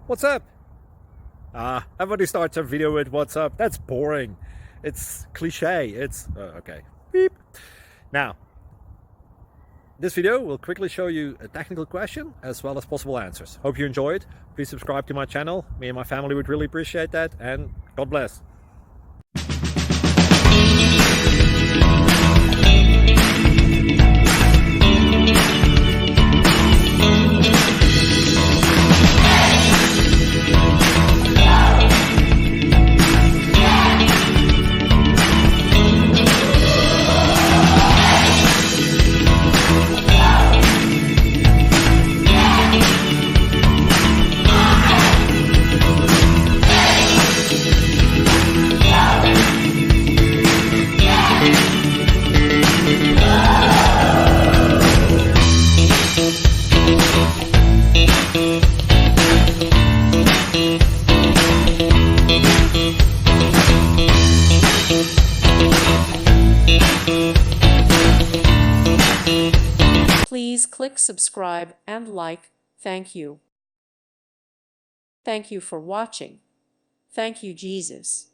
What's up? Everybody starts a video with what's up. That's boring. It's cliche. It's okay. Beep. Now, this video will quickly show you a technical question as well as possible answers. Hope you enjoy it. Please subscribe to my channel. Me and my family would really appreciate that, and God bless. Please click subscribe and like. Thank you. Thank you for watching. Thank you, Jesus.